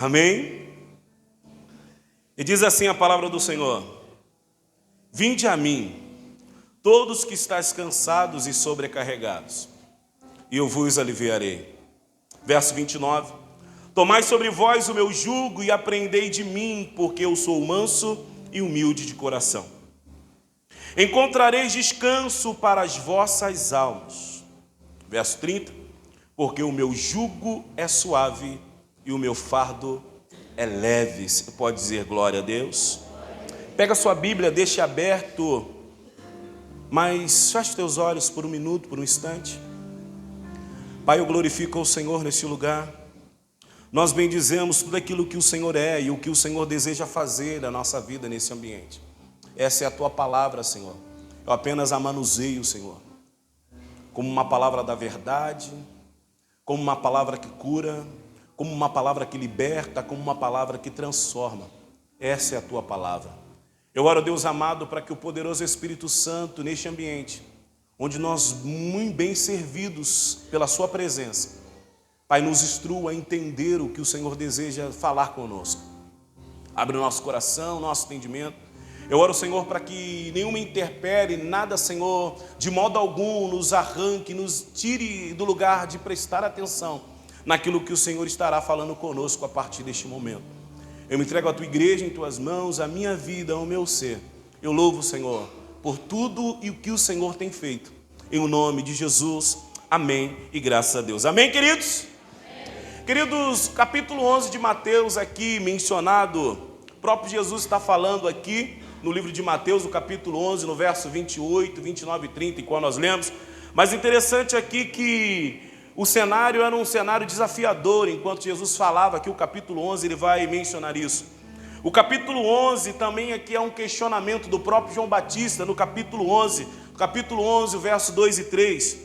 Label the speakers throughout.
Speaker 1: Amém? E diz assim a palavra do Senhor: vinde a mim, todos que estáis cansados e sobrecarregados, e eu vos aliviarei. Verso 29. Tomai sobre vós o meu jugo e aprendei de mim, porque eu sou manso e humilde de coração. Encontrareis descanso para as vossas almas. Verso 30. Porque o meu jugo é suave e o meu fardo é leve. Você pode dizer glória a Deus? Pega a sua Bíblia, deixe aberto, mas feche teus olhos por um minuto, por um instante. Pai, eu glorifico ao Senhor neste lugar. Nós bendizemos tudo aquilo que o Senhor é e o que o Senhor deseja fazer na nossa vida nesse ambiente. Essa é a tua palavra, Senhor. Eu apenas a manuseio, Senhor, como uma palavra da verdade, como uma palavra que cura, como uma palavra que liberta, como uma palavra que transforma. Essa é a tua palavra. Eu oro, Deus amado, para que o poderoso Espírito Santo, neste ambiente, onde nós, muito bem servidos pela sua presença, Pai, nos instrua a entender o que o Senhor deseja falar conosco. Abre o nosso coração, nosso entendimento. Eu oro, Senhor, para que nenhuma intempérie, nada, Senhor, de modo algum nos arranque, nos tire do lugar de prestar atenção naquilo que o Senhor estará falando conosco a partir deste momento. Eu me entrego à tua igreja em tuas mãos, a minha vida, o meu ser. Eu louvo, Senhor, por tudo e o que o Senhor tem feito. Em o nome de Jesus, amém e graças a Deus. Amém, queridos? Amém. Queridos, capítulo 11 de Mateus aqui mencionado, o próprio Jesus está falando aqui no livro de Mateus, no capítulo 11, no verso 28, 29 e 30, em qual nós lemos. Mas interessante aqui que o cenário era um cenário desafiador. Enquanto Jesus falava aqui, o capítulo 11, ele vai mencionar isso. O capítulo 11 também aqui é um questionamento do próprio João Batista, no capítulo 11, o verso 2 e 3.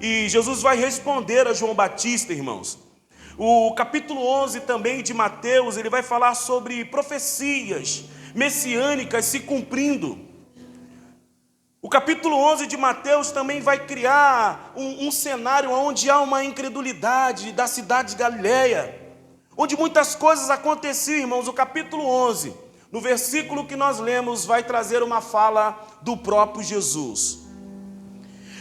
Speaker 1: E Jesus vai responder a João Batista, irmãos. O capítulo 11 também de Mateus, ele vai falar sobre profecias messiânicas se cumprindo. O capítulo 11 de Mateus também vai criar um cenário onde há uma incredulidade da cidade de Galileia, onde muitas coisas aconteciam, irmãos. O capítulo 11, no versículo que nós lemos, vai trazer uma fala do próprio Jesus.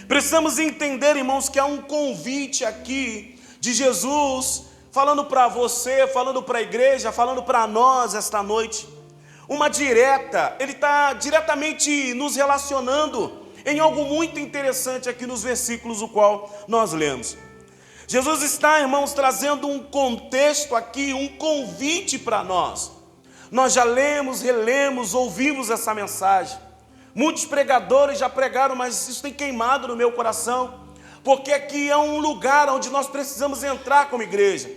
Speaker 1: Precisamos entender, irmãos, que há um convite aqui de Jesus, falando para você, falando para a igreja, falando para nós esta noite. Uma direta, ele está diretamente nos relacionando em algo muito interessante aqui nos versículos o qual nós lemos. Jesus está, irmãos, trazendo um contexto aqui, um convite para nós. Nós já lemos, relemos, ouvimos essa mensagem. Muitos pregadores já pregaram, mas isso tem queimado no meu coração, porque aqui é um lugar onde nós precisamos entrar como igreja.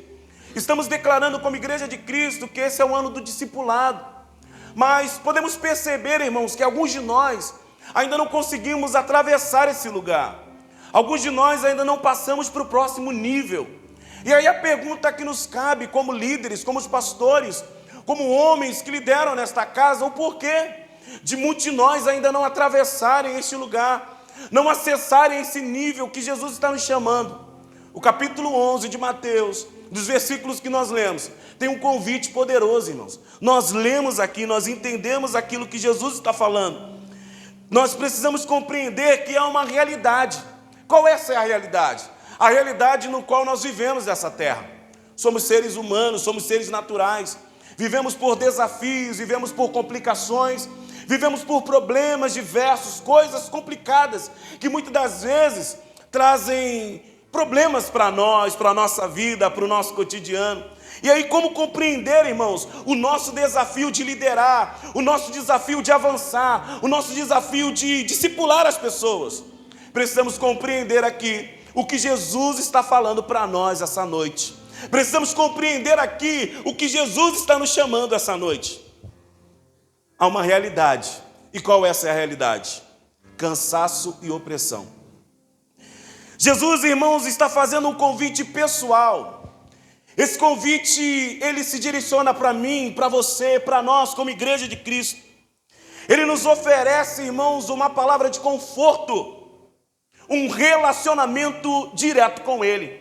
Speaker 1: Estamos declarando como igreja de Cristo que esse é o ano do discipulado. Mas podemos perceber, irmãos, que alguns de nós ainda não conseguimos atravessar esse lugar. Alguns de nós ainda não passamos para o próximo nível. E aí a pergunta que nos cabe como líderes, como os pastores, como homens que lideram nesta casa, o porquê de muitos de nós ainda não atravessarem este lugar, não acessarem esse nível que Jesus está nos chamando. O capítulo 11 de Mateus, dos versículos que nós lemos, tem um convite poderoso, irmãos. Nós lemos aqui, nós entendemos aquilo que Jesus está falando. Nós precisamos compreender que há uma realidade. Qual essa é a realidade? A realidade no qual nós vivemos nessa terra. Somos seres humanos, somos seres naturais. Vivemos por desafios, vivemos por complicações, vivemos por problemas diversos, coisas complicadas, que muitas das vezes trazem problemas para nós, para a nossa vida, para o nosso cotidiano. E aí, como compreender, irmãos, o nosso desafio de liderar, o nosso desafio de avançar, o nosso desafio de discipular as pessoas? Precisamos compreender aqui o que Jesus está falando para nós essa noite. Precisamos compreender aqui o que Jesus está nos chamando essa noite. Há uma realidade. E qual essa é a realidade? Cansaço e opressão. Jesus, irmãos, está fazendo um convite pessoal. Esse convite, ele se direciona para mim, para você, para nós, como igreja de Cristo. Ele nos oferece, irmãos, uma palavra de conforto, um relacionamento direto com Ele.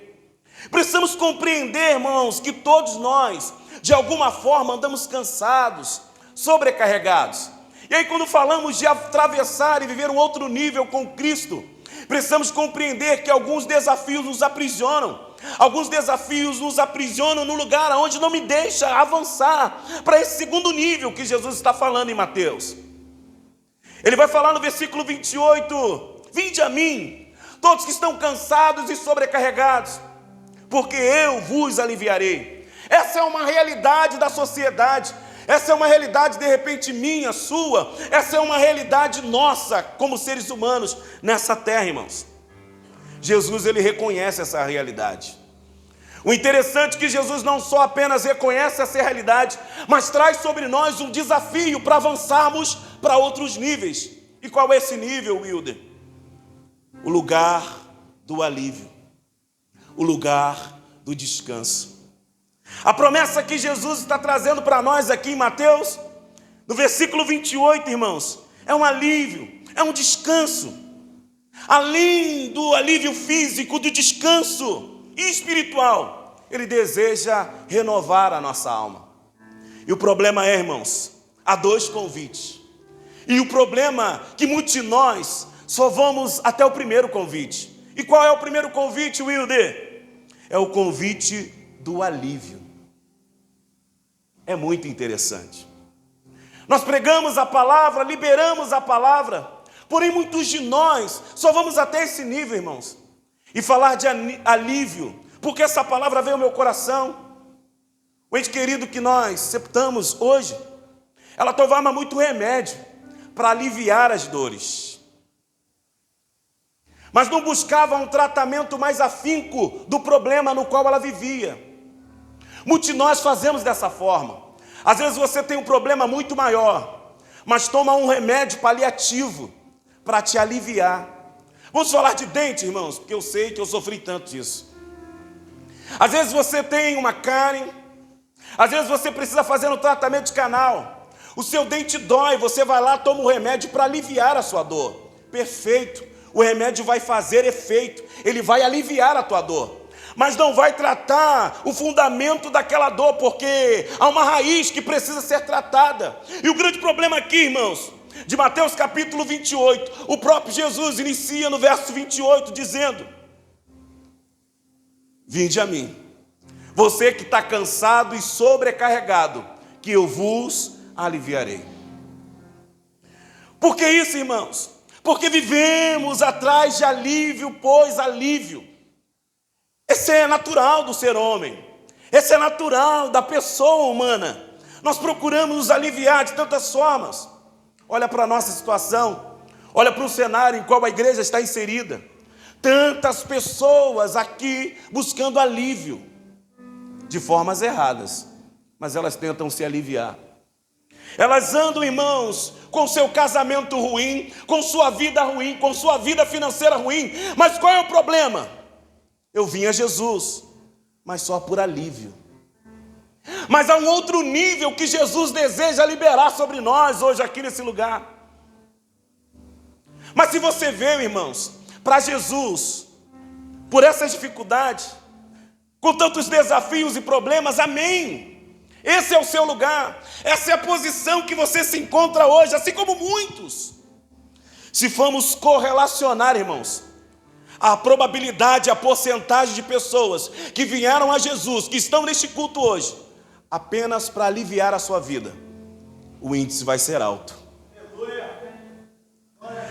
Speaker 1: Precisamos compreender, irmãos, que todos nós de alguma forma andamos cansados, sobrecarregados. E aí quando falamos de atravessar e viver um outro nível com Cristo, precisamos compreender que alguns desafios nos aprisionam. Alguns desafios nos aprisionam no lugar onde não me deixa avançar para esse segundo nível que Jesus está falando em Mateus. Ele vai falar no versículo 28, vinde a mim, todos que estão cansados e sobrecarregados, porque eu vos aliviarei. Essa é uma realidade da sociedade, essa é uma realidade de repente minha, sua, essa é uma realidade nossa como seres humanos nessa terra, irmãos. Jesus, ele reconhece essa realidade. O interessante é que Jesus não só apenas reconhece essa realidade, mas traz sobre nós um desafio para avançarmos para outros níveis. E qual é esse nível, Wilder? O lugar do alívio, o lugar do descanso. A promessa que Jesus está trazendo para nós aqui em Mateus, no versículo 28, irmãos, é um alívio, é um descanso. Além do alívio físico, do descanso espiritual, ele deseja renovar a nossa alma. E o problema é, irmãos, há dois convites. E o problema é que muitos de nós só vamos até o primeiro convite. E qual é o primeiro convite, Wilder? É o convite do alívio. É muito interessante. Nós pregamos a palavra, liberamos a palavra, porém muitos de nós só vamos até esse nível, irmãos. E falar de alívio, porque essa palavra veio ao meu coração. O ente querido que nós sepultamos hoje, ela tomava muito remédio para aliviar as dores, mas não buscava um tratamento mais afinco do problema no qual ela vivia. Muitos de nós fazemos dessa forma. Às vezes você tem um problema muito maior, mas toma um remédio paliativo para te aliviar. Vamos falar de dente, irmãos, porque eu sei que eu sofri tanto disso. Às vezes você tem uma cárie, às vezes você precisa fazer um tratamento de canal, o seu dente dói, você vai lá, toma um remédio para aliviar a sua dor. Perfeito, o remédio vai fazer efeito, ele vai aliviar a tua dor, mas não vai tratar o fundamento daquela dor, porque há uma raiz que precisa ser tratada. E o grande problema aqui, irmãos, de Mateus capítulo 28, o próprio Jesus inicia no verso 28 dizendo: vinde a mim, você que está cansado e sobrecarregado, que eu vos aliviarei. Por que isso, irmãos? Porque vivemos atrás de alívio, pois alívio. Esse é natural do ser homem, esse é natural da pessoa humana. Nós procuramos nos aliviar de tantas formas. Olha para a nossa situação, olha para o cenário em qual a igreja está inserida. Tantas pessoas aqui buscando alívio, de formas erradas, mas elas tentam se aliviar. Elas andam, irmãos, com seu casamento ruim, com sua vida ruim, com sua vida financeira ruim. Mas qual é o problema? Eu vim a Jesus, mas só por alívio. Mas há um outro nível que Jesus deseja liberar sobre nós hoje aqui nesse lugar. Mas se você veio, irmãos, para Jesus, por essas dificuldades, com tantos desafios e problemas, amém. Esse é o seu lugar, essa é a posição que você se encontra hoje, assim como muitos. Se formos correlacionar, irmãos, a probabilidade, a porcentagem de pessoas que vieram a Jesus, que estão neste culto hoje, apenas para aliviar a sua vida, o índice vai ser alto.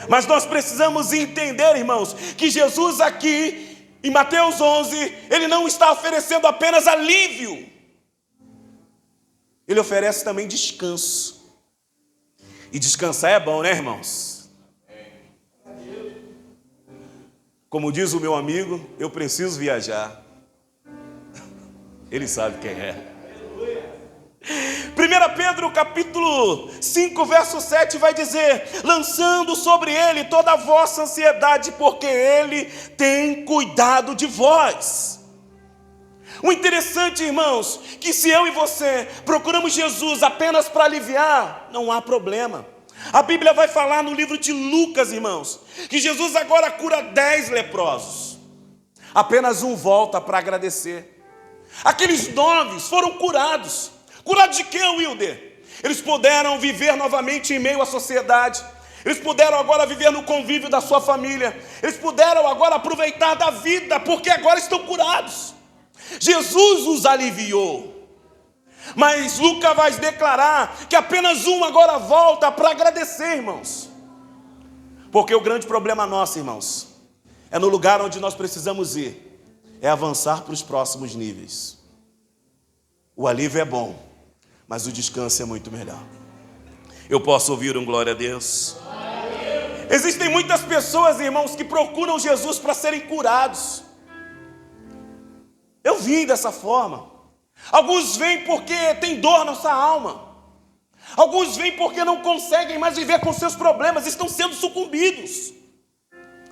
Speaker 1: Mas nós precisamos entender, irmãos, que Jesus aqui, em Mateus 11, ele não está oferecendo apenas alívio, ele oferece também descanso. E descansar é bom, né, irmãos? Como diz o meu amigo, eu preciso viajar. Ele sabe quem é. 1 Pedro capítulo 5, verso 7 vai dizer: lançando sobre ele toda a vossa ansiedade, porque ele tem cuidado de vós. O interessante, irmãos, que se eu e você procuramos Jesus apenas para aliviar, não há problema. A Bíblia vai falar no livro de Lucas, irmãos, que Jesus agora cura 10 leprosos. Apenas um volta para agradecer. Aqueles 9 foram curados. Curados de quê, Wilder? Eles puderam viver novamente em meio à sociedade. Eles puderam agora viver no convívio da sua família. Eles puderam agora aproveitar da vida, porque agora estão curados. Jesus os aliviou. Mas Lucas vai declarar que apenas um agora volta para agradecer, irmãos. Porque o grande problema nosso, irmãos, é no lugar onde nós precisamos ir, é avançar para os próximos níveis. O alívio é bom, mas o descanso é muito melhor. Eu posso ouvir um glória a Deus? Existem muitas pessoas, irmãos, que procuram Jesus para serem curados. Eu vim dessa forma. Alguns vêm porque tem dor na sua alma. Alguns vêm porque não conseguem mais viver com seus problemas, estão sendo sucumbidos.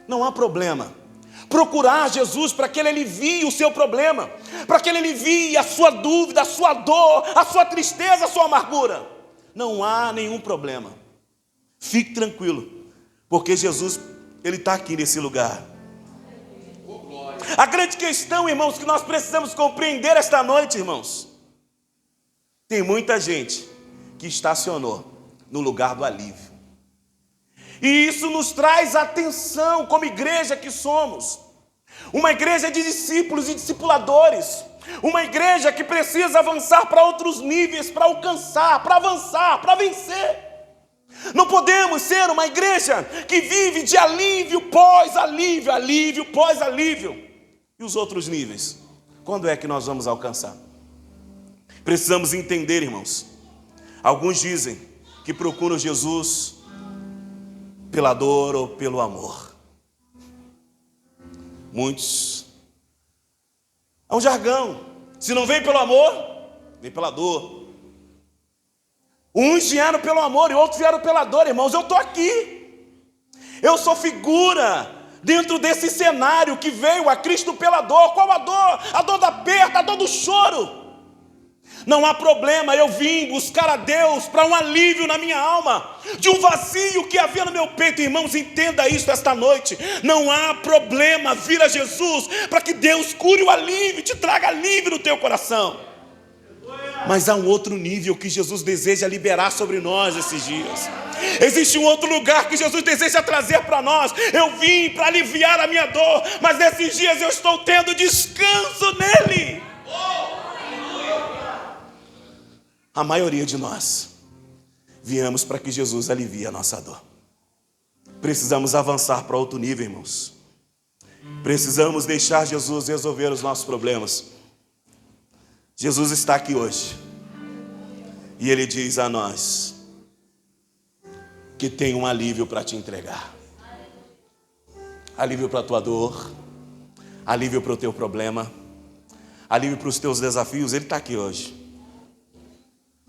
Speaker 1: Não há problema. Procurar Jesus para que Ele alivie o seu problema, para que Ele alivie a sua dúvida, a sua dor, a sua tristeza, a sua amargura. Não há nenhum problema. Fique tranquilo, porque Jesus, Ele está aqui nesse lugar. A grande questão, irmãos, que nós precisamos compreender esta noite, irmãos, tem muita gente que estacionou no lugar do alívio. E isso nos traz atenção como igreja que somos. Uma igreja de discípulos e discipuladores. Uma igreja que precisa avançar para outros níveis, para alcançar, para avançar, para vencer. Não podemos ser uma igreja que vive de alívio pós alívio, alívio pós alívio. E os outros níveis? Quando é que nós vamos alcançar? Precisamos entender, irmãos. Alguns dizem que procuram Jesus pela dor ou pelo amor. Muitos. É um jargão. Se não vem pelo amor, vem pela dor. Uns vieram pelo amor e outros vieram pela dor, irmãos. Eu estou aqui. Eu sou figura dentro desse cenário que veio a Cristo pela dor. Qual a dor? A dor da perda, a dor do choro. Não há problema, eu vim buscar a Deus para um alívio na minha alma, de um vazio que havia no meu peito. Irmãos, entenda isso esta noite. Não há problema vir a Jesus para que Deus cure o alívio, te traga alívio no teu coração. Mas há um outro nível que Jesus deseja liberar sobre nós esses dias. Existe um outro lugar que Jesus deseja trazer para nós. Eu vim para aliviar a minha dor, mas nesses dias eu estou tendo descanso nele. A maioria de nós viemos para que Jesus alivie a nossa dor. Precisamos avançar para outro nível, irmãos. Precisamos deixar Jesus resolver os nossos problemas. Jesus está aqui hoje e Ele diz a nós que tem um alívio para te entregar. Alívio para a tua dor, alívio para o teu problema, alívio para os teus desafios. Ele está aqui hoje.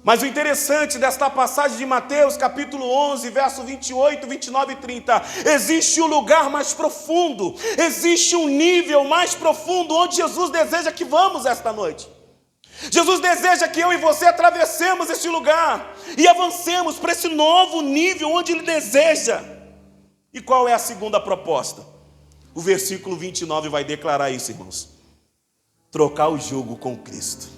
Speaker 1: Mas o interessante desta passagem de Mateus, capítulo 11, verso 28, 29 e 30, existe um lugar mais profundo, existe um nível mais profundo onde Jesus deseja que vamos esta noite. Jesus deseja que eu e você atravessemos esse lugar e avancemos para esse novo nível onde Ele deseja. E qual é a segunda proposta? O versículo 29 vai declarar isso, irmãos. Trocar o jugo com Cristo.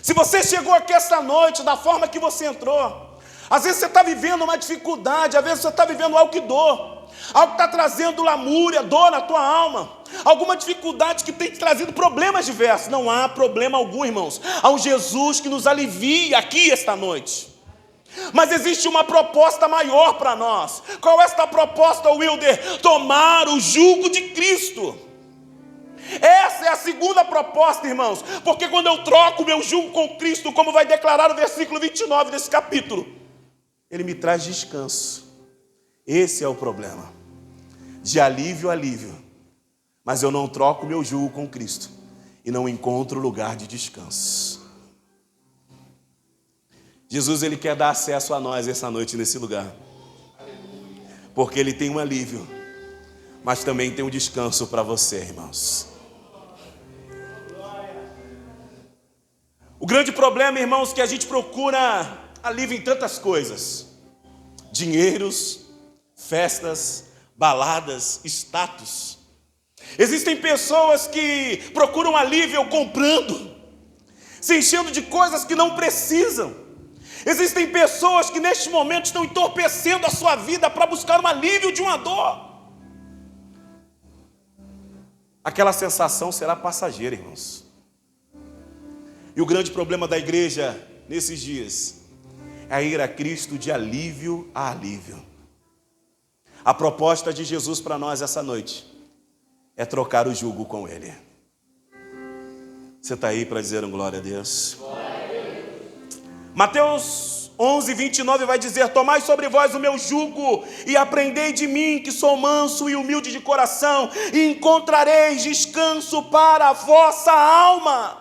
Speaker 1: Se você chegou aqui esta noite da forma que você entrou, às vezes você está vivendo uma dificuldade, às vezes você está vivendo algo que dor, algo que está trazendo lamúria, dor na tua alma, alguma dificuldade que tem trazido problemas diversos. Não há problema algum, irmãos. Há um Jesus que nos alivia aqui esta noite. Mas existe uma proposta maior para nós. Qual é esta proposta, Wilder? Tomar o jugo de Cristo. Essa é a segunda proposta, irmãos, porque quando eu troco o meu jugo com Cristo, como vai declarar o versículo 29 desse capítulo, Ele me traz descanso. Esse é o problema, de alívio a alívio, mas eu não troco o meu jugo com Cristo e não encontro lugar de descanso. Jesus, Ele quer dar acesso a nós essa noite nesse lugar, porque Ele tem um alívio, mas também tem um descanso para você, irmãos. O grande problema, irmãos, é que a gente procura alívio em tantas coisas. Dinheiros, festas, baladas, status. Existem pessoas que procuram alívio comprando. se enchendo de coisas que não precisam. Existem pessoas que neste momento estão entorpecendo a sua vida para buscar um alívio de uma dor. Aquela sensação será passageira, irmãos. E o grande problema da igreja nesses dias é ir a Cristo de alívio a alívio. A proposta de Jesus para nós essa noite é trocar o jugo com Ele. Você está aí para dizer um glória a Deus? Glória a Deus. Mateus 11, 29 vai dizer: tomai sobre vós o meu jugo e aprendei de mim, que sou manso e humilde de coração, e encontrareis descanso para a vossa alma.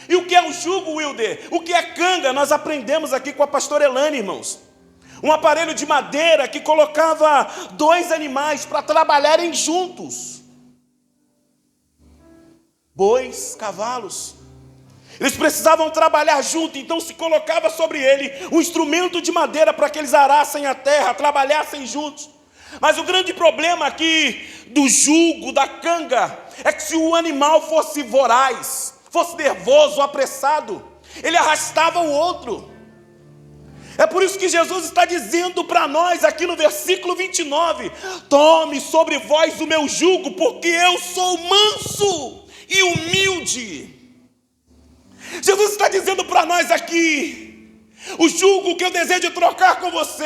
Speaker 1: E o que é o jugo, Wilder? O que é canga? Nós aprendemos aqui com a pastora Elane, irmãos. Um aparelho de madeira que colocava 2 animais para trabalharem juntos. Bois, cavalos. Eles precisavam trabalhar junto, então se colocava sobre ele um instrumento de madeira para que eles arassem a terra, trabalhassem juntos. Mas o grande problema aqui do jugo, da canga, é que se o animal fosse voraz, fosse nervoso, apressado, ele arrastava o outro. É por isso que Jesus está dizendo para nós aqui no versículo 29, tome sobre vós o meu jugo, porque eu sou manso e humilde. Jesus está dizendo para nós aqui, o jugo que eu desejo trocar com você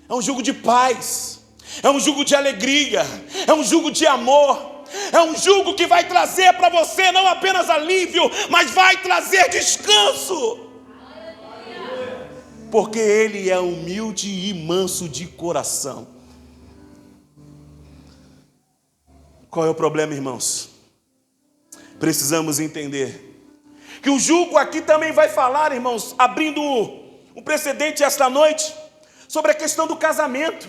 Speaker 1: é um jugo de paz, é um jugo de alegria, é um jugo de amor, é um jugo que vai trazer para você não apenas alívio, mas vai trazer descanso. Porque Ele é humilde e manso de coração. Qual é o problema, irmãos? Precisamos entender que o jugo aqui também vai falar, irmãos, abrindo um precedente esta noite, sobre a questão do casamento.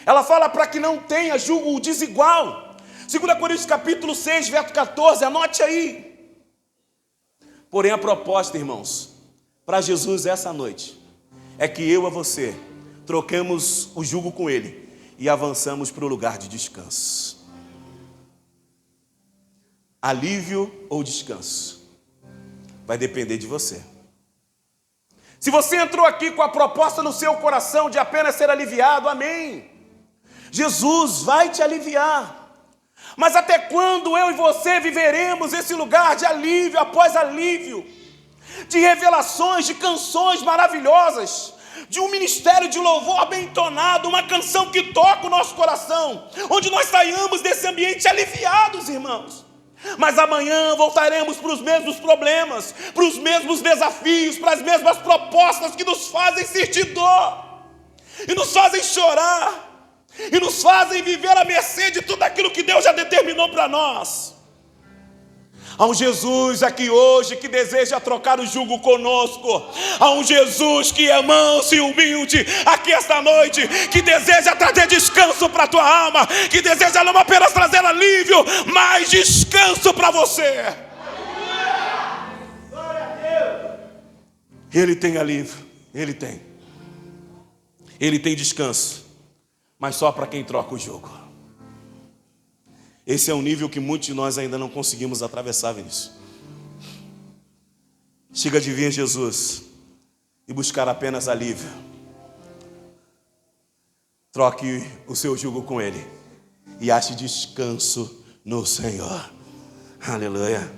Speaker 1: Ela fala para que não tenha jugo desigual. 2 Coríntios capítulo 6, verso 14, anote aí. Porém a proposta, irmãos, para Jesus essa noite, é que eu e você troquemos o jugo com Ele e avançamos para o lugar de descanso. Alívio ou descanso vai depender de você. Se você entrou aqui com a proposta no seu coração de apenas ser aliviado, amém. Jesus vai te aliviar. Mas até quando eu e você viveremos esse lugar de alívio após alívio, de revelações, de canções maravilhosas, de um ministério de louvor bem entonado, uma canção que toca o nosso coração, onde nós saiamos desse ambiente aliviados, irmãos? Mas amanhã voltaremos para os mesmos problemas, para os mesmos desafios, para as mesmas propostas que nos fazem sentir dor, e nos fazem chorar, e nos fazem viver à mercê de tudo aquilo que Deus já determinou para nós. Há um Jesus aqui hoje que deseja trocar o jugo conosco. Há um Jesus que é manso e humilde aqui esta noite, que deseja trazer descanso para a tua alma, que deseja não apenas trazer alívio, mas descanso para você. Ele tem alívio, Ele tem. Ele tem descanso, mas só para quem troca o jugo. Esse é um nível que muitos de nós ainda não conseguimos atravessar, Vinícius. Chega de vir a Jesus e buscar apenas alívio. Troque o seu jugo com Ele e ache descanso no Senhor. Aleluia.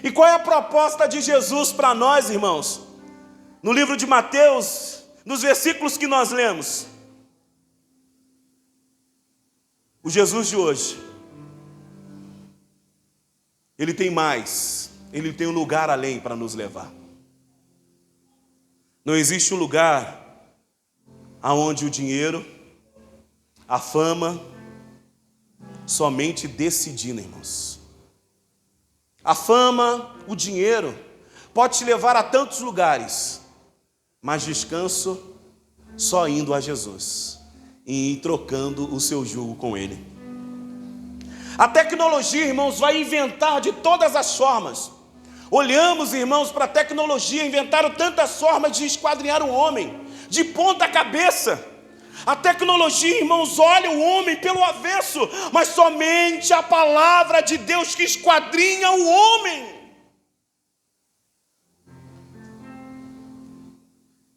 Speaker 1: E qual é a proposta de Jesus para nós, irmãos? No livro de Mateus, nos versículos que nós lemos, o Jesus de hoje, Ele tem mais, Ele tem um lugar além para nos levar. Não existe um lugar aonde o dinheiro, a fama, somente decidem, irmãos. A fama, o dinheiro, pode te levar a tantos lugares, mas descanso só indo a Jesus e ir trocando o seu jugo com Ele. A tecnologia, irmãos, vai inventar de todas as formas. Olhamos, irmãos, para a tecnologia, inventaram tantas formas de esquadrinhar o homem, de ponta cabeça. A tecnologia, irmãos, olha o homem pelo avesso, mas somente a palavra de Deus que esquadrinha o homem.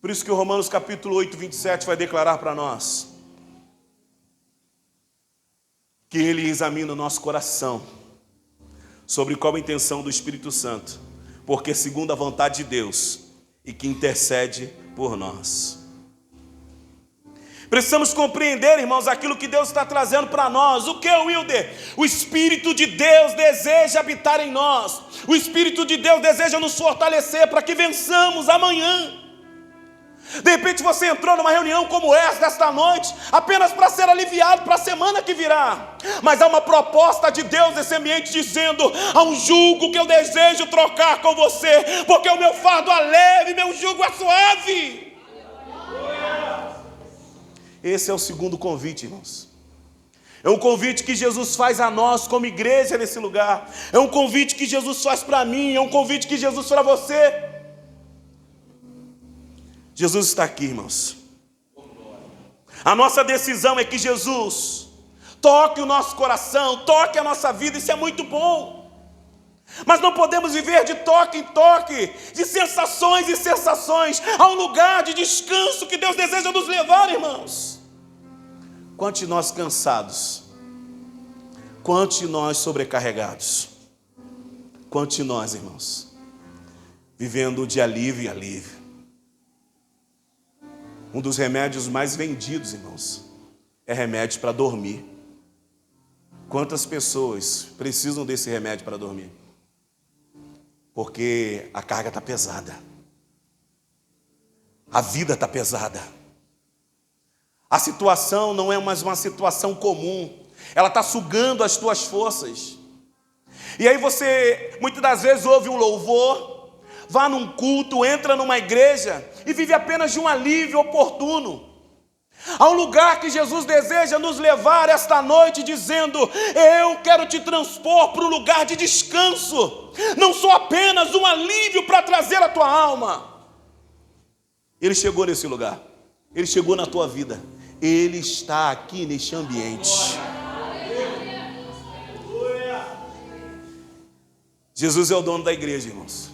Speaker 1: Por isso que o Romanos capítulo 8, 27 vai declarar para nós que Ele examina o nosso coração sobre qual a intenção do Espírito Santo, porque segundo a vontade de Deus e que intercede por nós. Precisamos compreender, irmãos, aquilo que Deus está trazendo para nós. O que, Wilder? O Espírito de Deus deseja habitar em nós. O Espírito de Deus deseja nos fortalecer para que vençamos amanhã. De repente você entrou numa reunião como essa, desta noite, apenas para ser aliviado para a semana que virá. Mas há uma proposta de Deus nesse ambiente dizendo: há um jugo que eu desejo trocar com você, porque o meu fardo é leve, meu jugo é suave. Esse é o segundo convite, irmãos. É um convite que Jesus faz a nós como igreja nesse lugar. É um convite que Jesus faz para mim, é um convite que Jesus faz para você. Jesus está aqui, irmãos. A nossa decisão é que Jesus toque o nosso coração, toque a nossa vida, isso é muito bom. Mas não podemos viver de toque em toque, de sensações em sensações. Há um lugar de descanso que Deus deseja nos levar, irmãos. Quantos de nós cansados? Quantos de nós sobrecarregados? Quantos de nós, irmãos, vivendo de alívio em alívio? Um dos remédios mais vendidos, irmãos, é remédio para dormir. Quantas pessoas precisam desse remédio para dormir? Porque a carga está pesada. A vida está pesada. A situação não é mais uma situação comum. Ela está sugando as tuas forças. E aí você, muitas das vezes, ouve um louvor, vá num culto, entra numa igreja e vive apenas de um alívio oportuno. Há um lugar que Jesus deseja nos levar esta noite, dizendo: eu quero te transpor para um lugar de descanso. Não sou apenas um alívio para trazer a tua alma. Ele chegou nesse lugar. Ele chegou na tua vida. Ele está aqui neste ambiente. Jesus é o dono da igreja, irmãos.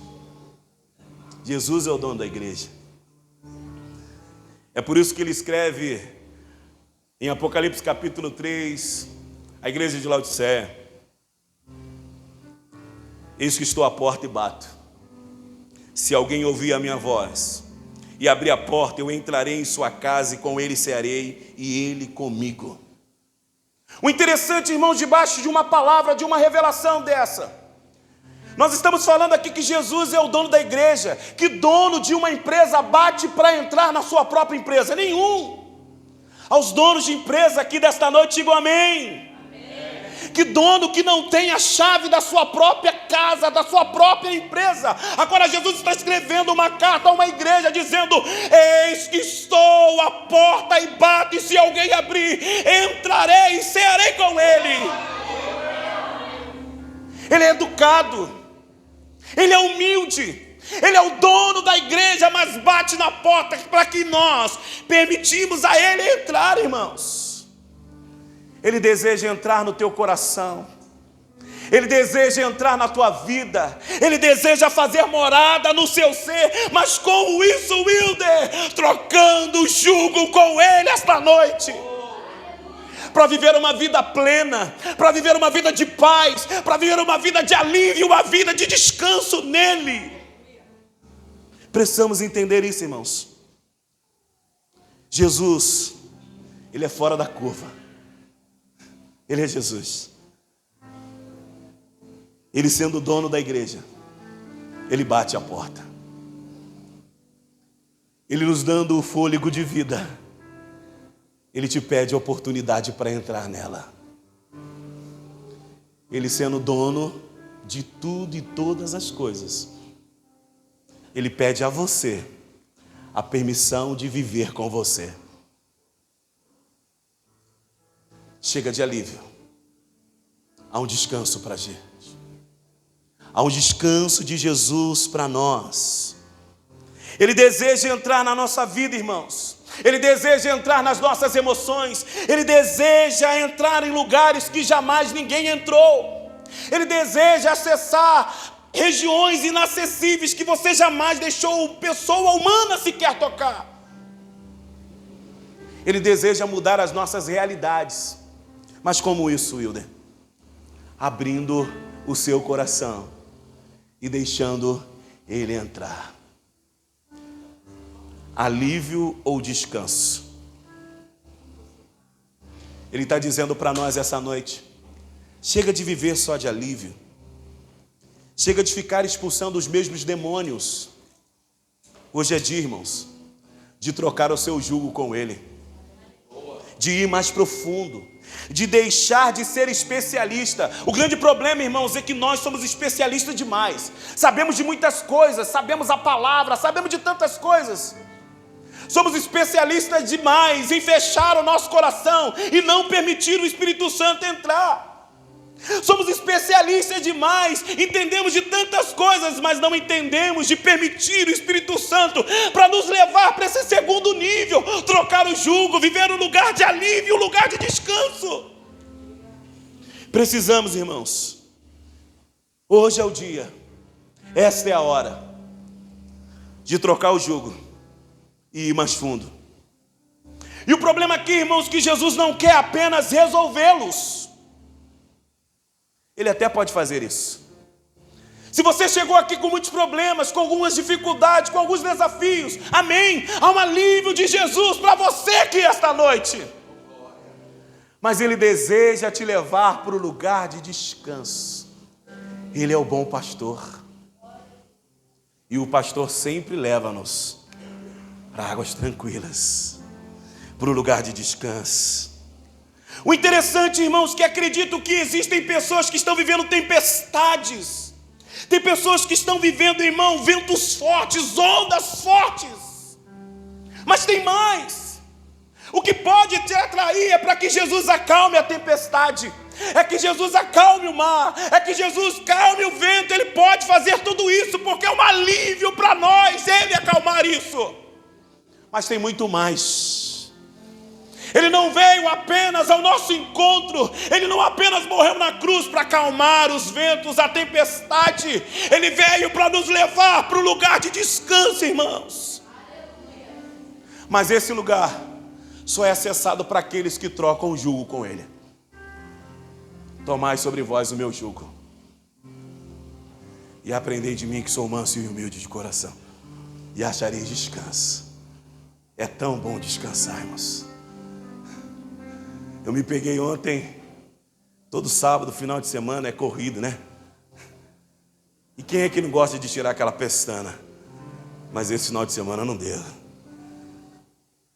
Speaker 1: Jesus é o dono da igreja. É por isso que ele escreve em Apocalipse capítulo 3, a igreja de Laodiceia: eis que estou à porta e bato. Se alguém ouvir a minha voz e abrir a porta, eu entrarei em sua casa e com ele cearei e ele comigo. O interessante, irmãos, debaixo de uma palavra, de uma revelação dessa, nós estamos falando aqui que Jesus é o dono da igreja. Que dono de uma empresa bate para entrar na sua própria empresa? Nenhum. Aos donos de empresa aqui desta noite, digam amém. Amém. Que dono que não tem a chave da sua própria casa, da sua própria empresa? Agora Jesus está escrevendo uma carta a uma igreja dizendo: eis que estou à porta e bato, e se alguém abrir, entrarei e cearei com ele. Ele é educado. Ele é humilde, ele é o dono da igreja, mas bate na porta para que nós permitimos a ele entrar, irmãos. Ele deseja entrar no teu coração, ele deseja entrar na tua vida, ele deseja fazer morada no seu ser, mas com isso, Wilder, trocando o jugo com ele esta noite. Para viver uma vida plena, para viver uma vida de paz, para viver uma vida de alívio, uma vida de descanso nele. Precisamos entender isso, irmãos. Jesus, ele é fora da curva. Ele é Jesus. Ele sendo o dono da igreja, ele bate a porta. Ele nos dando o fôlego de vida, ele te pede a oportunidade para entrar nela. Ele sendo dono de tudo e todas as coisas, ele pede a você a permissão de viver com você. Chega de alívio. Há um descanso para a gente. Há um descanso de Jesus para nós. Ele deseja entrar na nossa vida, irmãos. Ele deseja entrar nas nossas emoções. Ele deseja entrar em lugares que jamais ninguém entrou. Ele deseja acessar regiões inacessíveis que você jamais deixou pessoa humana sequer tocar. Ele deseja mudar as nossas realidades. Mas como isso, Wilder? Abrindo o seu coração e deixando Ele entrar. Alívio ou descanso? Ele está dizendo para nós essa noite: chega de viver só de alívio. Chega de ficar expulsando os mesmos demônios. Hoje é dia, irmãos, de trocar o seu jugo com Ele, de ir mais profundo, de deixar de ser especialista. O grande problema, irmãos, é que nós somos especialistas demais. Sabemos de muitas coisas, sabemos a palavra, sabemos de tantas coisas. Somos especialistas demais em fechar o nosso coração e não permitir o Espírito Santo entrar. Somos especialistas demais, entendemos de tantas coisas, mas não entendemos de permitir o Espírito Santo para nos levar para esse segundo nível, trocar o jugo, viver um lugar de alívio, um lugar de descanso. Precisamos, irmãos, hoje é o dia, esta é a hora de trocar o jugo e ir mais fundo. E o problema aqui, irmãos, que Jesus não quer apenas resolvê-los. Ele até pode fazer isso. Se você chegou aqui com muitos problemas, com algumas dificuldades, com alguns desafios, amém, há um alívio de Jesus para você aqui esta noite. Mas Ele deseja te levar para o lugar de descanso. Ele é o bom pastor. E o pastor sempre leva-nos para águas tranquilas, para o lugar de descanso. O interessante, irmãos, que acredito que existem pessoas que estão vivendo tempestades. Tem pessoas que estão vivendo, irmão, ventos fortes, ondas fortes. Mas tem mais. O que pode te atrair é para que Jesus acalme a tempestade. É que Jesus acalme o mar. É que Jesus calme o vento. Ele pode fazer tudo isso porque é um alívio para nós Ele acalmar isso. Mas tem muito mais. Ele não veio apenas ao nosso encontro, Ele não apenas morreu na cruz para acalmar os ventos, a tempestade, Ele veio para nos levar para o lugar de descanso, irmãos. Mas esse lugar só é acessado para aqueles que trocam o jugo com Ele. Tomai sobre vós o meu jugo e aprendei de mim que sou manso e humilde de coração, e achareis descanso. É tão bom descansar, irmãos. Eu me peguei ontem, todo sábado, final de semana, é corrido, né? E quem é que não gosta de tirar aquela pestana? Mas esse final de semana não deu.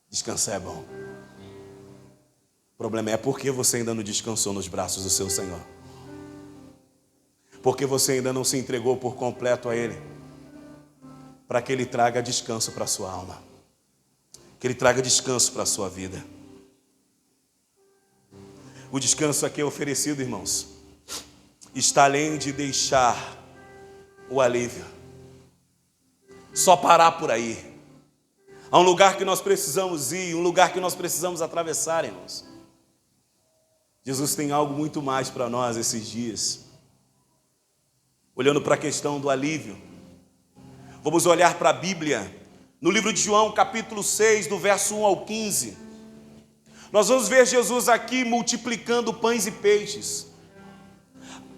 Speaker 1: Descansar é bom. O problema é porque você ainda não descansou nos braços do seu Senhor. Porque você ainda não se entregou por completo a Ele, para que Ele traga descanso para a sua alma, que Ele traga descanso para a sua vida. O descanso aqui é oferecido, irmãos, está além de deixar o alívio, só parar por aí. Há um lugar que nós precisamos ir, um lugar que nós precisamos atravessar, irmãos. Jesus tem algo muito mais para nós esses dias. Olhando para a questão do alívio, vamos olhar para a Bíblia, no livro de João, capítulo 6, do verso 1 ao 15. Nós vamos ver Jesus aqui multiplicando pães e peixes.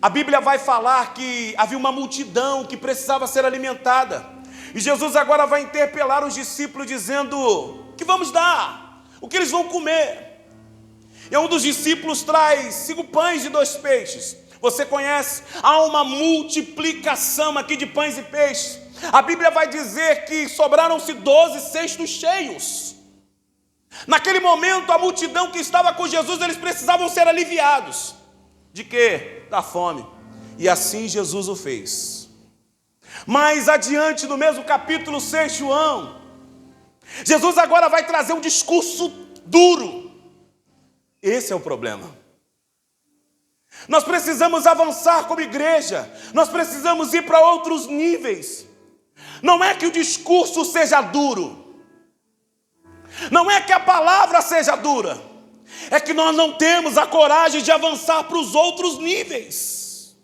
Speaker 1: A Bíblia vai falar que havia uma multidão que precisava ser alimentada. E Jesus agora vai interpelar os discípulos dizendo: o que vamos dar? O que eles vão comer? E um dos discípulos traz 5 pães e 2 peixes. Você conhece? Há uma multiplicação aqui de pães e peixes. A Bíblia vai dizer que sobraram-se 12 cestos cheios. Naquele momento, a multidão que estava com Jesus, eles precisavam ser aliviados. De quê? Da fome. E assim Jesus o fez. Mais adiante, no mesmo capítulo 6, João, Jesus agora vai trazer um discurso duro. Esse é o problema. Nós precisamos avançar como igreja. Nós precisamos ir para outros níveis. Não é que o discurso seja duro. Não é que a palavra seja dura, é que nós não temos a coragem de avançar para os outros níveis.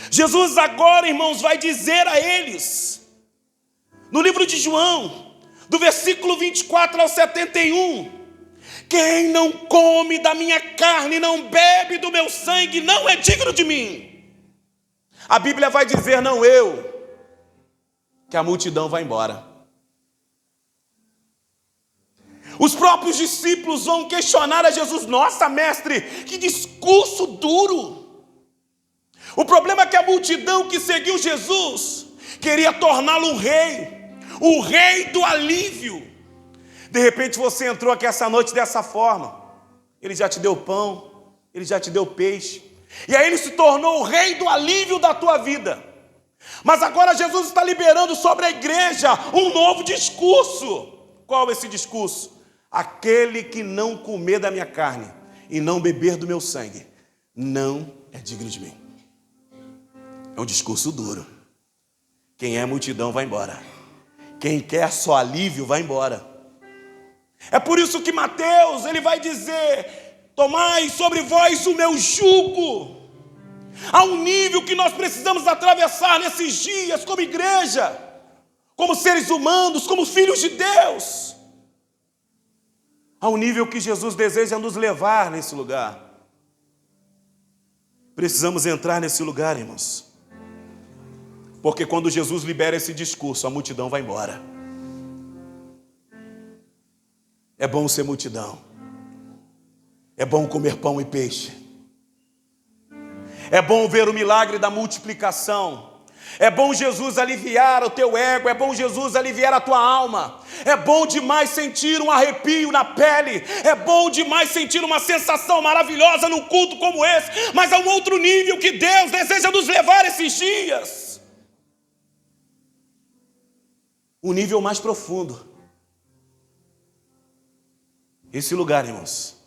Speaker 1: Jesus agora, irmãos, vai dizer a eles, no livro de João, do versículo 24 ao 71, quem não come da minha carne, não bebe do meu sangue, não é digno de mim. A Bíblia vai dizer, não eu, que a multidão vai embora. Os próprios discípulos vão questionar a Jesus, nossa, mestre, que discurso duro. O problema é que a multidão que seguiu Jesus queria torná-lo o rei do alívio. De repente você entrou aqui essa noite dessa forma. Ele já te deu pão, ele já te deu peixe. E aí ele se tornou o rei do alívio da tua vida. Mas agora Jesus está liberando sobre a igreja um novo discurso. Qual é esse discurso? Aquele que não comer da minha carne e não beber do meu sangue, não é digno de mim. É um discurso duro. Quem é multidão vai embora. Quem quer só alívio vai embora. É por isso que Mateus, ele vai dizer, tomai sobre vós o meu jugo. Há um nível que nós precisamos atravessar nesses dias como igreja, como seres humanos, como filhos de Deus. Há um nível que Jesus deseja nos levar nesse lugar. Precisamos entrar nesse lugar, irmãos. Porque quando Jesus libera esse discurso, a multidão vai embora. É bom ser multidão. É bom comer pão e peixe. É bom ver o milagre da multiplicação. É bom Jesus aliviar o teu ego. É bom Jesus aliviar a tua alma. É bom demais sentir um arrepio na pele. É bom demais sentir uma sensação maravilhosa num culto como esse. Mas há um outro nível que Deus deseja nos levar esses dias. Um nível mais profundo. Esse lugar, irmãos,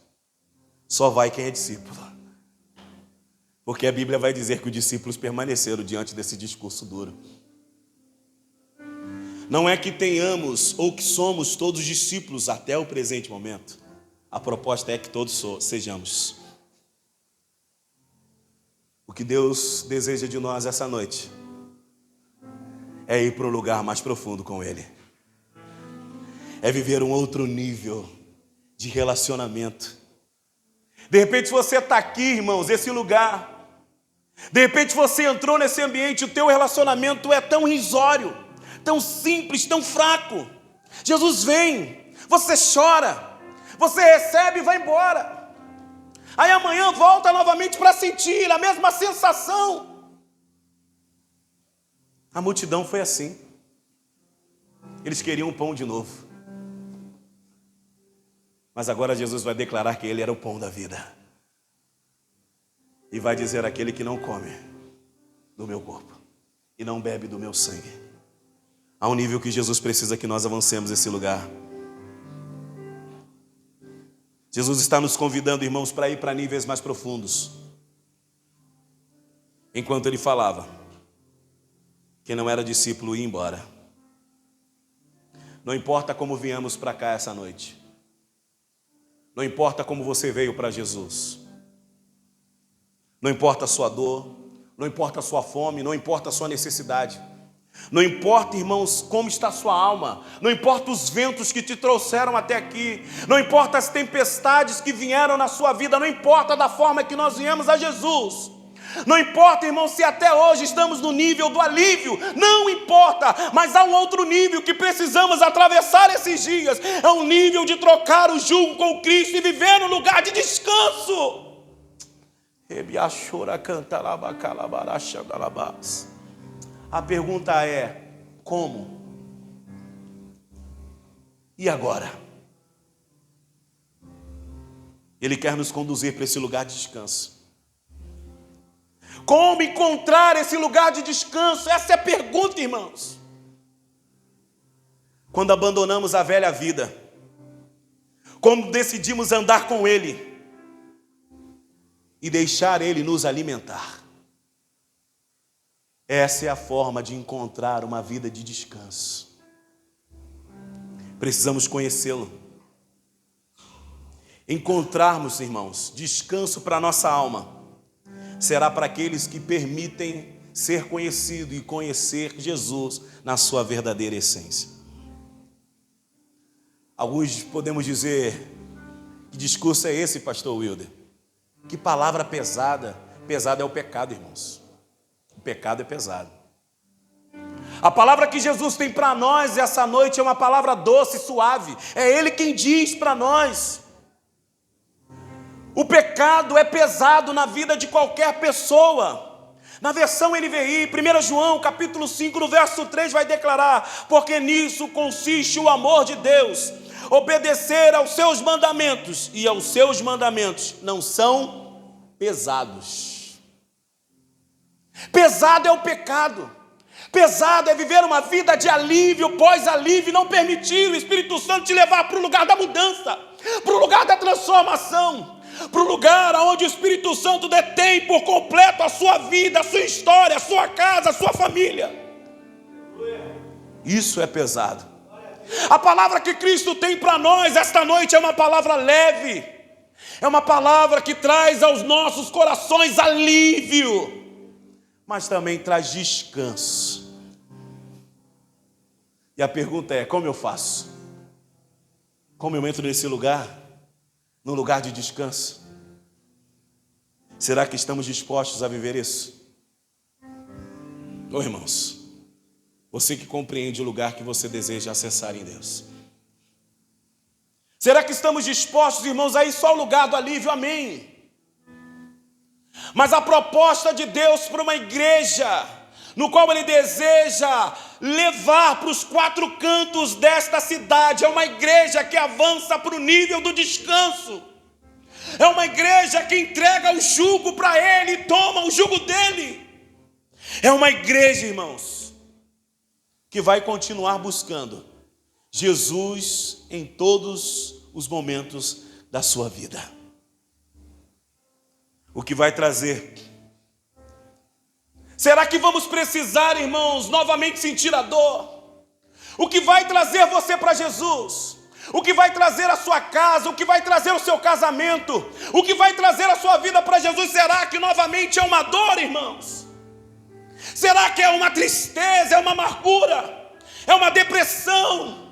Speaker 1: só vai quem é discípulo. Porque a Bíblia vai dizer que os discípulos permaneceram diante desse discurso duro. Não é que tenhamos ou que somos todos discípulos até o presente momento. A proposta é que todos sejamos. O que Deus deseja de nós essa noite é ir para um lugar mais profundo com Ele. É viver um outro nível de relacionamento. De repente você está aqui, irmãos, esse lugar. De repente você entrou nesse ambiente, o teu relacionamento é tão irrisório, tão simples, tão fraco. Jesus vem, você chora, você recebe e vai embora. Aí amanhã volta novamente para sentir a mesma sensação. A multidão foi assim. Eles queriam pão de novo. Mas agora Jesus vai declarar que Ele era o pão da vida. E vai dizer àquele que não come do meu corpo e não bebe do meu sangue. Há um nível que Jesus precisa que nós avancemos esse lugar. Jesus está nos convidando, irmãos, para ir para níveis mais profundos. Enquanto Ele falava, quem não era discípulo ia embora. Não importa como viemos para cá essa noite. Não importa como você veio para Jesus. Não importa a sua dor, não importa a sua fome, não importa a sua necessidade. Não importa, irmãos, como está a sua alma. Não importa os ventos que te trouxeram até aqui. Não importa as tempestades que vieram na sua vida. Não importa da forma que nós viemos a Jesus. Não importa, irmão, se até hoje estamos no nível do alívio, não importa, mas há um outro nível que precisamos atravessar esses dias, é um nível de trocar o jugo com Cristo e viver no lugar de descanso. A pergunta é, como? E agora? Ele quer nos conduzir para esse lugar de descanso. Como encontrar esse lugar de descanso? Essa é a pergunta, irmãos. Quando abandonamos a velha vida, quando decidimos andar com Ele e deixar Ele nos alimentar. Essa é a forma de encontrar uma vida de descanso. Precisamos conhecê-lo. Encontrarmos, irmãos, descanso para a nossa alma será para aqueles que permitem ser conhecido e conhecer Jesus na sua verdadeira essência. Alguns podemos dizer, que discurso é esse, pastor Wilder? Que palavra pesada. Pesado é o pecado, irmãos. O pecado é pesado. A palavra que Jesus tem para nós essa noite é uma palavra doce, suave. É Ele quem diz para nós. O pecado é pesado na vida de qualquer pessoa. Na versão NVI, 1 João, capítulo 5, no verso 3, vai declarar: porque nisso consiste o amor de Deus, obedecer aos seus mandamentos, e aos seus mandamentos não são pesados. Pesado é o pecado. Pesado é viver uma vida de alívio, pós-alívio, não permitir o Espírito Santo te levar para o lugar da mudança, para o lugar da transformação, para o lugar onde o Espírito Santo detém por completo a sua vida, a sua história, a sua casa, a sua família. Isso é pesado. A palavra que Cristo tem para nós esta noite é uma palavra leve, é uma palavra que traz aos nossos corações alívio, mas também traz descanso. E a pergunta é: como eu faço? Como eu entro nesse lugar? Num lugar de descanso? Será que estamos dispostos a viver isso? Ô irmãos, você que compreende o lugar que você deseja acessar em Deus, será que estamos dispostos, irmãos, a ir só ao lugar do alívio? Amém. Mas a proposta de Deus para uma igreja, no qual Ele deseja levar para os quatro cantos desta cidade, é uma igreja que avança para o nível do descanso. É uma igreja que entrega o jugo para Ele e toma o jugo dEle. É uma igreja, irmãos, que vai continuar buscando Jesus em todos os momentos da sua vida. O que vai trazer? Será que vamos precisar, irmãos, novamente sentir a dor? O que vai trazer você para Jesus? O que vai trazer a sua casa? O que vai trazer o seu casamento? O que vai trazer a sua vida para Jesus? Será que novamente é uma dor, irmãos? Será que é uma tristeza, é uma amargura, é uma depressão?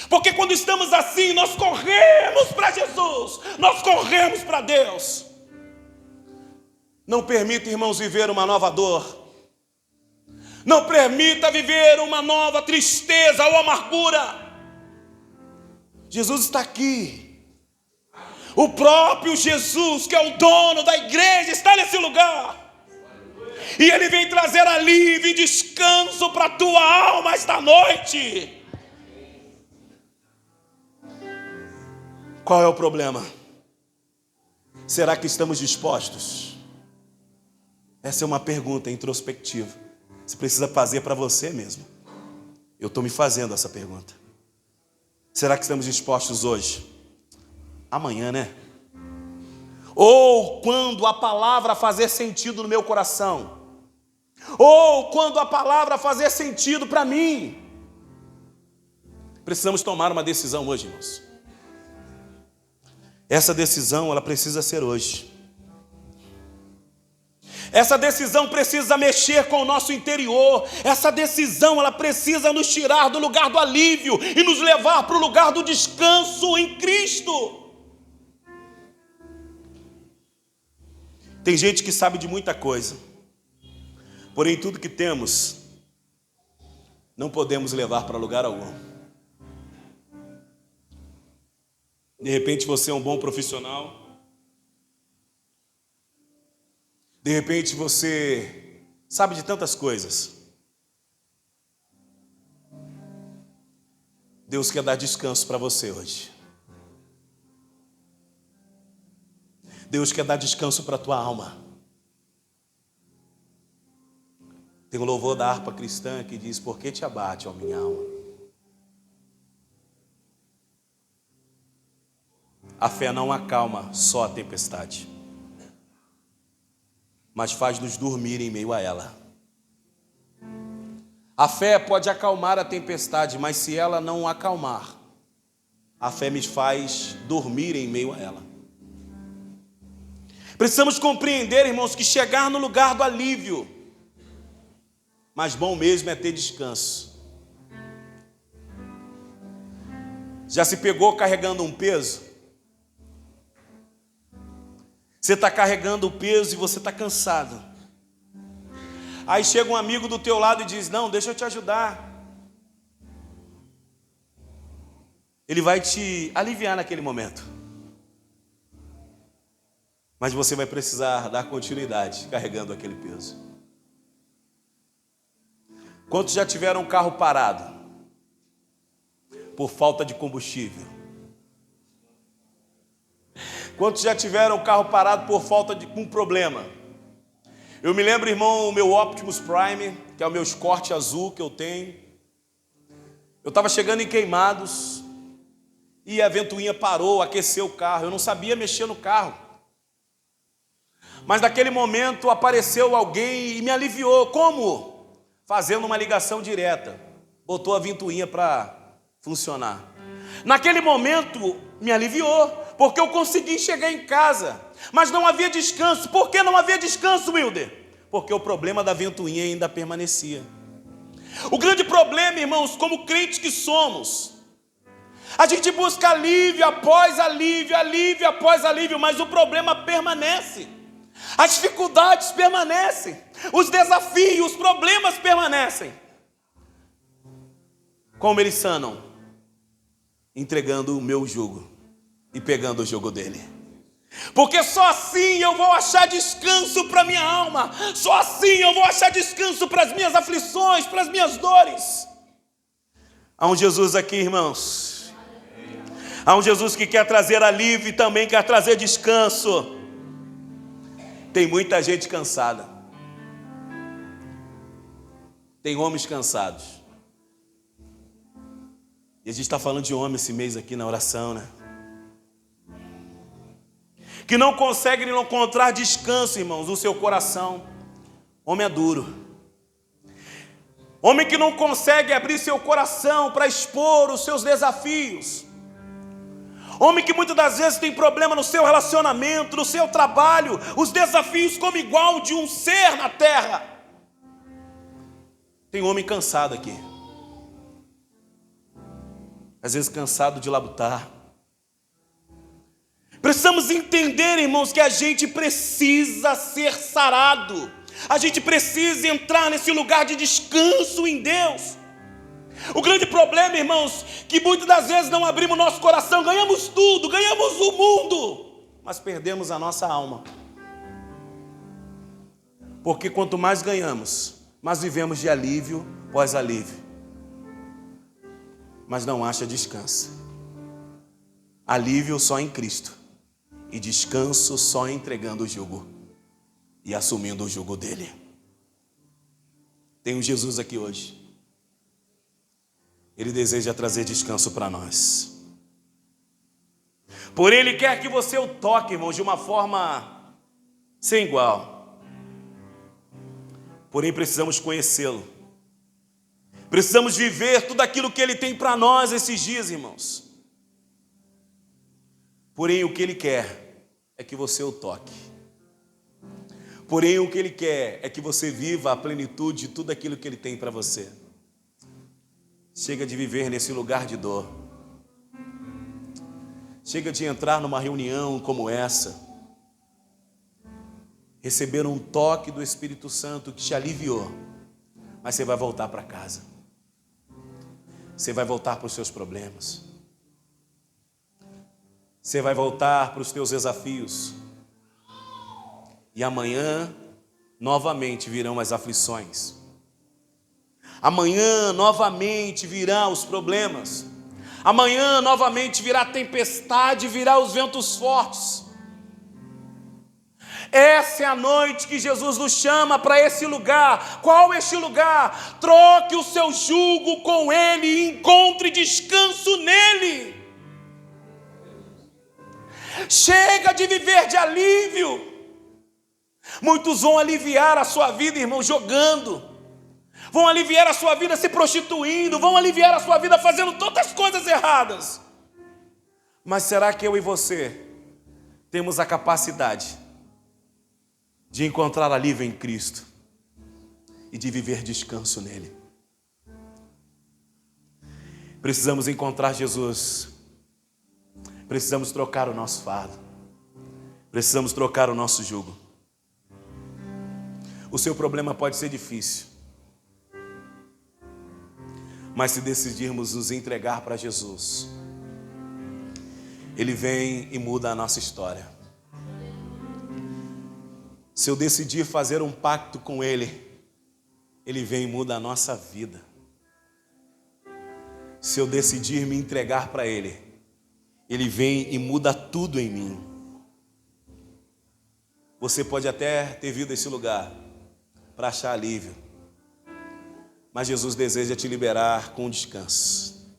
Speaker 1: Porque quando estamos assim, nós corremos para Jesus, nós corremos para Deus. Não permita, irmãos, viver uma nova dor. Não permita viver uma nova tristeza ou amargura. Jesus está aqui. O próprio Jesus, que é o dono da igreja, está nesse lugar. E Ele vem trazer alívio e descanso para a tua alma esta noite. Qual é o problema? Será que estamos dispostos? Essa é uma pergunta introspectiva. Você precisa fazer para você mesmo. Eu estou me fazendo essa pergunta. Será que estamos dispostos hoje? Amanhã, né? Ou quando a palavra fazer sentido no meu coração. Ou quando a palavra fazer sentido para mim. Precisamos tomar uma decisão hoje, irmãos. Essa decisão, ela precisa ser hoje. Essa decisão precisa mexer com o nosso interior. Essa decisão, ela precisa nos tirar do lugar do alívio e nos levar para o lugar do descanso em Cristo. Tem gente que sabe de muita coisa, porém tudo que temos não podemos levar para lugar algum. De repente você é um bom profissional. De repente você sabe de tantas coisas. Deus quer dar descanso para você hoje. Deus quer dar descanso para a tua alma. Tem um louvor da harpa cristã que diz: por que te abate, ó minha alma? A fé não acalma só a tempestade, mas faz-nos dormir em meio a ela. A fé pode acalmar a tempestade, mas se ela não acalmar, a fé me faz dormir em meio a ela. Precisamos compreender, irmãos, que chegar no lugar do alívio, mas bom mesmo é ter descanso. Já se pegou carregando um peso? Você está carregando o peso e você está cansado. Aí chega um amigo do teu lado e diz: não, deixa eu te ajudar. Ele vai te aliviar naquele momento. Mas você vai precisar dar continuidade carregando aquele peso. Quantos já tiveram um carro parado por falta de combustível? Quantos já tiveram um carro parado por falta de um problema? Eu me lembro, irmão, o meu Optimus Prime, que é o meu Escort azul que eu tenho. Eu estava chegando em Queimados e a ventoinha parou, aqueceu o carro. Eu não sabia mexer no carro. Mas naquele momento apareceu alguém e me aliviou. Como? Fazendo uma ligação direta. Botou a ventoinha para funcionar. Naquele momento me aliviou, porque eu consegui chegar em casa. Mas não havia descanso. Por que não havia descanso, Wilder? Porque o problema da ventoinha ainda permanecia. O grande problema, irmãos, como crentes que somos, a gente busca alívio após alívio, alívio após alívio, mas o problema permanece. As dificuldades permanecem, os desafios, os problemas permanecem. Como eles sanam? Entregando o meu jugo e pegando o jugo dele. Porque só assim eu vou achar descanso para minha alma. Só assim eu vou achar descanso para as minhas aflições, para as minhas dores. Há um Jesus aqui, irmãos. Há um Jesus que quer trazer alívio e também quer trazer descanso. Tem muita gente cansada. Tem homens cansados. E a gente está falando de homem esse mês aqui na oração, né? Que não conseguem encontrar descanso, irmãos, no seu coração. Homem é duro. Homem que não consegue abrir seu coração para expor os seus desafios. Homem que muitas das vezes tem problema no seu relacionamento, no seu trabalho, os desafios como igual de um ser na terra. Tem homem cansado aqui. Às vezes cansado de labutar. Precisamos entender, irmãos, que a gente precisa ser sarado. A gente precisa entrar nesse lugar de descanso em Deus. O grande problema, irmãos, que muitas das vezes não abrimos nosso coração, ganhamos tudo, ganhamos o mundo, mas perdemos a nossa alma. Porque quanto mais ganhamos, mais vivemos de alívio pós alívio. Mas não acha descanso. Alívio só em Cristo. E descanso só entregando o jugo e assumindo o jugo dele. Tem um Jesus aqui hoje. Ele deseja trazer descanso para nós. Porém, Ele quer que você o toque, irmãos, de uma forma sem igual. Porém, precisamos conhecê-lo. Precisamos viver tudo aquilo que Ele tem para nós esses dias, irmãos. Porém, o que Ele quer é que você o toque. Porém, o que Ele quer é que você viva a plenitude de tudo aquilo que Ele tem para você. Chega de viver nesse lugar de dor. Chega de entrar numa reunião como essa, receber um toque do Espírito Santo que te aliviou, mas você vai voltar para casa. Você vai voltar para os seus problemas. Você vai voltar para os teus desafios. E amanhã, novamente, virão as aflições. Amanhã, novamente, virão os problemas. Amanhã, novamente, virá a tempestade, virá os ventos fortes. Essa é a noite que Jesus nos chama para esse lugar. Qual é este lugar? Troque o seu jugo com Ele e encontre descanso nele. Chega de viver de alívio. Muitos vão aliviar a sua vida, irmão, jogando. Vão aliviar a sua vida se prostituindo. Vão aliviar a sua vida fazendo tantas coisas erradas. Mas será que eu e você temos a capacidade de encontrar alívio em Cristo e de viver descanso nele. Precisamos encontrar Jesus. Precisamos trocar o nosso fardo. Precisamos trocar o nosso jugo. O seu problema pode ser difícil, mas se decidirmos nos entregar para Jesus, Ele vem e muda a nossa história. Se eu decidir fazer um pacto com Ele, Ele vem e muda a nossa vida. Se eu decidir me entregar para Ele, Ele vem e muda tudo em mim. Você pode até ter vindo a esse lugar para achar alívio, mas Jesus deseja te liberar com um descanso.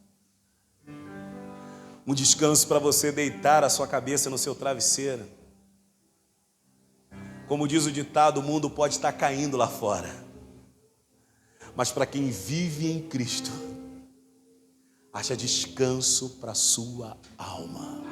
Speaker 1: Um descanso para você deitar a sua cabeça no seu travesseiro. Como diz o ditado, o mundo pode estar caindo lá fora, mas para quem vive em Cristo, acha descanso para a sua alma.